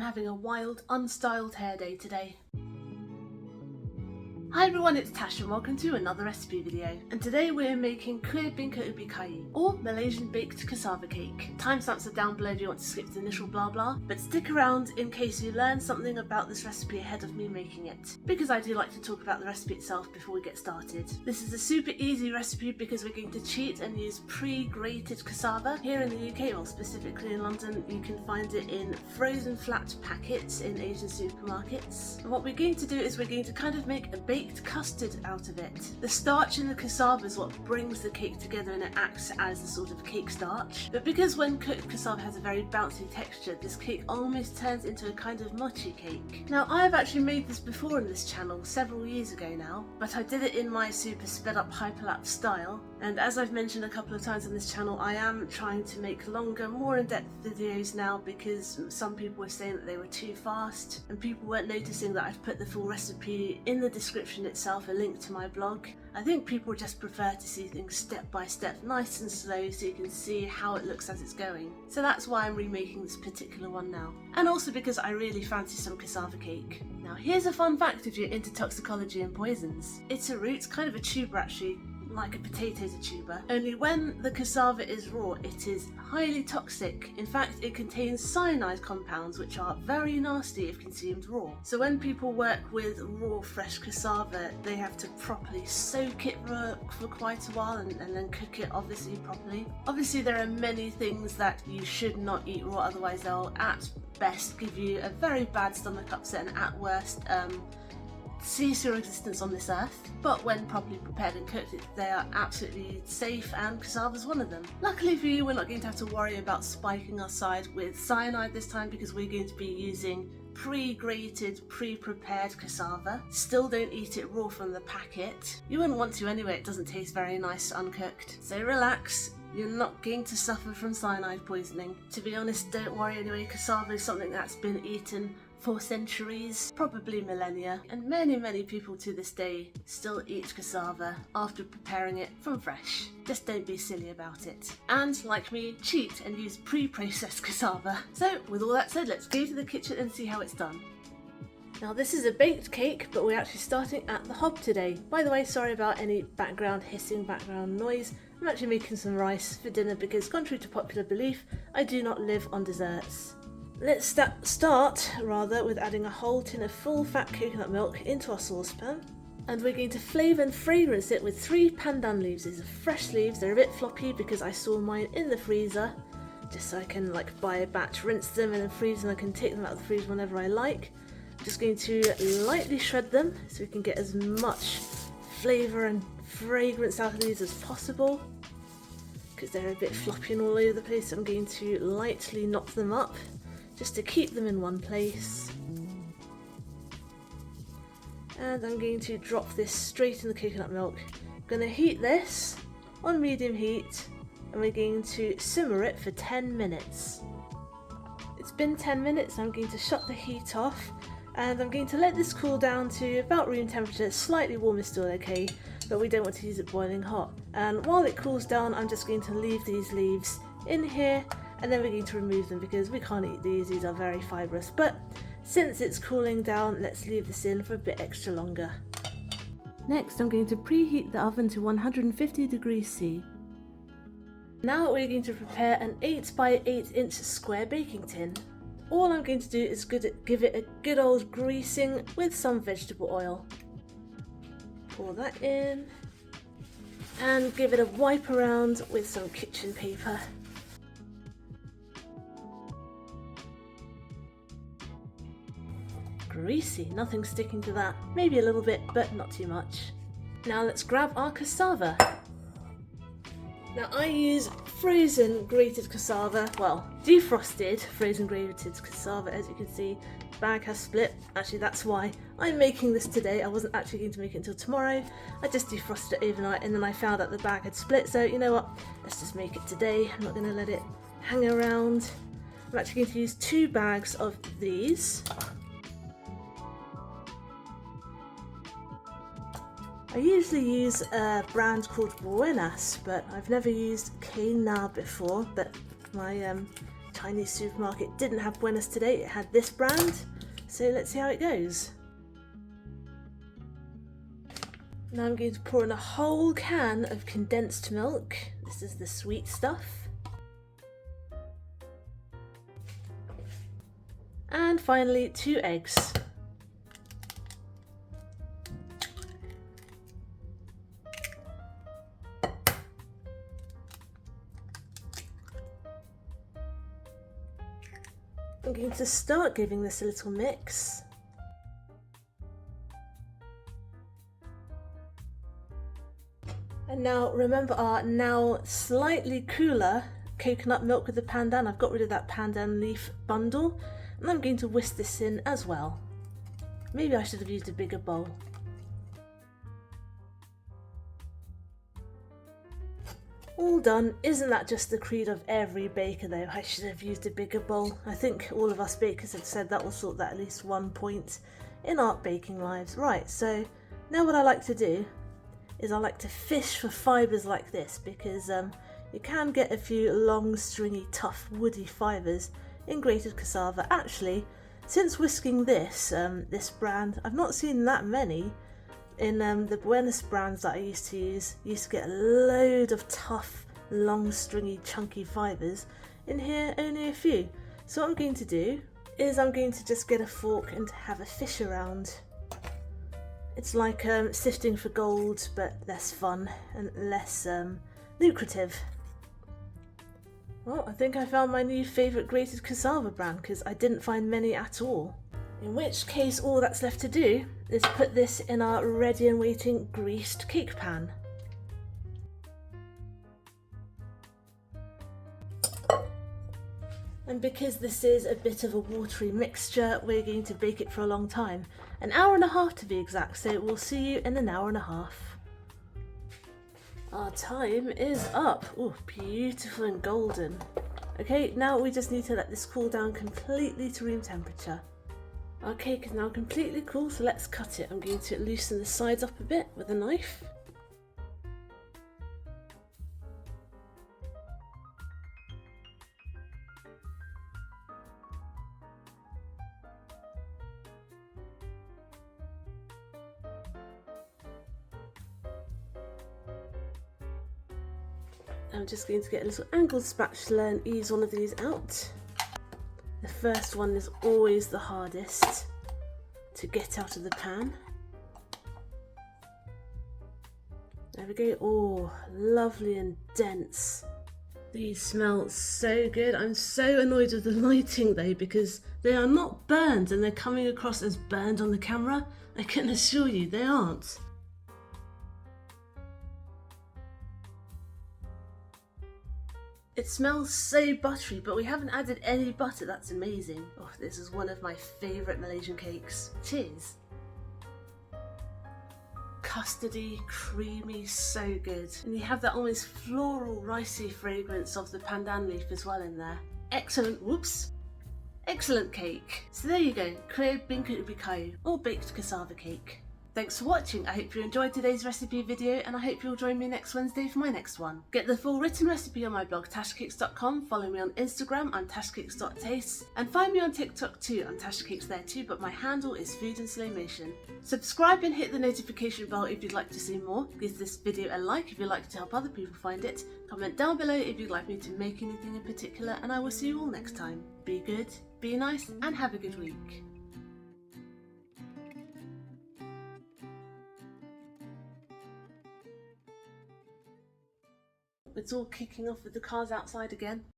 having a wild, unstyled hair day today. Hi everyone, it's Tash and welcome to another recipe video. And today we're making Kueh Bingka Ubi Kayu, or Malaysian baked cassava cake. Timestamps are down below if you want to skip the initial blah blah, but stick around in case you learn something about this recipe ahead of me making it, because I do like to talk about the recipe itself before we get started. This is a super easy recipe because we're going to cheat and use pre-grated cassava. Here in the UK, or specifically in London, you can find it in frozen flat packets in Asian supermarkets. And what we're going to do is we're going to kind of make a baked custard out of it. The starch in the cassava is what brings the cake together and it acts as a sort of cake starch. But because when cooked cassava has a very bouncy texture, this cake almost turns into a kind of mochi cake. Now I have actually made this before on this channel several years ago now, but I did it in my super sped up hyperlapse style. And as I've mentioned a couple of times on this channel, I am trying to make longer, more in-depth videos now because some people were saying that they were too fast and people weren't noticing that I've put the full recipe in the description itself, a link to my blog. I think people just prefer to see things step by step, nice and slow, so you can see how it looks as it's going. So that's why I'm remaking this particular one now. And also because I really fancy some cassava cake. Now here's a fun fact if you're into toxicology and poisons. It's a root, kind of a tuber actually, like a potato's a tuber, only when the cassava is raw it is highly toxic. In fact, it contains cyanide compounds which are very nasty if consumed raw. So when people work with raw fresh cassava, they have to properly soak it for quite a while and then cook it obviously properly. Obviously there are many things that you should not eat raw, otherwise they'll at best give you a very bad stomach upset and at worst cease your existence on this earth, but when properly prepared and cooked, they are absolutely safe, and cassava is one of them. Luckily for you, we're not going to have to worry about spiking our side with cyanide this time because we're going to be using pre-grated, pre-prepared cassava. Still don't eat it raw from the packet. You wouldn't want to anyway, it doesn't taste very nice uncooked. So relax. You're not going to suffer from cyanide poisoning. To be honest, don't worry anyway, cassava is something that's been eaten for centuries, probably millennia, and many people to this day still eat cassava after preparing it from fresh. Just don't be silly about it. And like me, cheat and use pre-processed cassava. So with all that said, let's go to the kitchen and see how it's done. Now this is a baked cake, but we're actually starting at the hob today. By the way, sorry about any background hissing, background noise. I'm actually making some rice for dinner because, contrary to popular belief, I do not live on desserts. Let's start with adding a whole tin of full fat coconut milk into our saucepan. And we're going to flavour and fragrance it with 3 pandan leaves. These are fresh leaves, they're a bit floppy because I saw mine in the freezer, just so I can buy a batch, rinse them and then freeze them. I can take them out of the freezer whenever I like. I'm just going to lightly shred them so we can get as much flavour and fragrance out of these as possible, because they're a bit floppy and all over the place. So I'm going to lightly knock them up just to keep them in one place. And I'm going to drop this straight in the coconut milk. I'm going to heat this on medium heat and we're going to simmer it for 10 minutes. It's been 10 minutes, I'm going to shut the heat off and I'm going to let this cool down to about room temperature. Slightly warm is still okay, but we don't want to use it boiling hot. And while it cools down, I'm just going to leave these leaves in here and then we're going to remove them because we can't eat these are very fibrous. But since it's cooling down, let's leave this in for a bit extra longer. Next, I'm going to preheat the oven to 150 degrees C. Now we're going to prepare an 8 by 8 inch square baking tin. All I'm going to do is give it a good old greasing with some vegetable oil. Pour that in and give it a wipe around with some kitchen paper. Greasy, nothing sticking to that. Maybe a little bit, but not too much. Now let's grab our cassava. Now I use frozen grated cassava, well, defrosted frozen grated cassava. As you can see, the bag has split. Actually, that's why I'm making this today. I wasn't actually going to make it until tomorrow. I just defrosted it overnight and then I found out the bag had split. So you know what, let's just make it today. I'm not going to let it hang around. I'm actually going to use 2 bags of these. I usually use a brand called Buenas, but I've never used Kena before, but my Chinese supermarket didn't have Buenos today, it had this brand. So let's see how it goes. Now I'm going to pour in a whole can of condensed milk. This is the sweet stuff. And finally 2 eggs. I'm going to start giving this a little mix. And now remember our now slightly cooler coconut milk with the pandan. I've got rid of that pandan leaf bundle and I'm going to whisk this in as well. Maybe I should have used a bigger bowl. All done. Isn't that just the creed of every baker though? I should have used a bigger bowl. I think all of us bakers have said that will sort that at least one point in our baking lives. Right, so now what I like to do is I like to fish for fibres like this, because you can get a few long, stringy, tough, woody fibres in grated cassava. Actually, since whisking this, this brand, I've not seen that many. In the Buenos brands that I used to use, used to get a load of tough, long, stringy, chunky fibres. In here, only a few. So what I'm going to do is I'm going to just get a fork and have a fish around. It's like sifting for gold, but less fun and less lucrative. Well, I think I found my new favourite grated cassava brand, because I didn't find many at all. In which case, all that's left to do is put this in our ready and waiting greased cake pan. And because this is a bit of a watery mixture, we're going to bake it for a long time. An hour and a half to be exact, so we'll see you in an hour and a half. Our time is up. Oh, beautiful and golden. Okay, now we just need to let this cool down completely to room temperature. Our cake is now completely cool, so let's cut it. I'm going to loosen the sides up a bit with a knife. I'm just going to get a little angled spatula and ease one of these out. The first one is always the hardest to get out of the pan. There we go. Oh, lovely and dense. These smell so good. I'm so annoyed with the lighting though, because they are not burned and they're coming across as burned on the camera. I can assure you they aren't. It smells so buttery, but we haven't added any butter. That's amazing. Oh, this is one of my favourite Malaysian cakes. Cheers. Custardy, creamy, so good. And you have that almost floral, ricey fragrance of the pandan leaf as well in there. Excellent, whoops. Excellent cake. So there you go, Kueh Bingka Ubi Kayu, or baked cassava cake. Thanks for watching. I hope you enjoyed today's recipe video, and I hope you'll join me next Wednesday for my next one. Get the full written recipe on my blog tashcakes.com, follow me on Instagram, I'm tashcakes.tastes, and find me on TikTok too, I'm tashcakes there too, but my handle is food in slow motion. Subscribe and hit the notification bell if you'd like to see more, give this video a like if you'd like to help other people find it, comment down below if you'd like me to make anything in particular, and I will see you all next time. Be good, be nice, and have a good week. It's all kicking off with the cars outside again.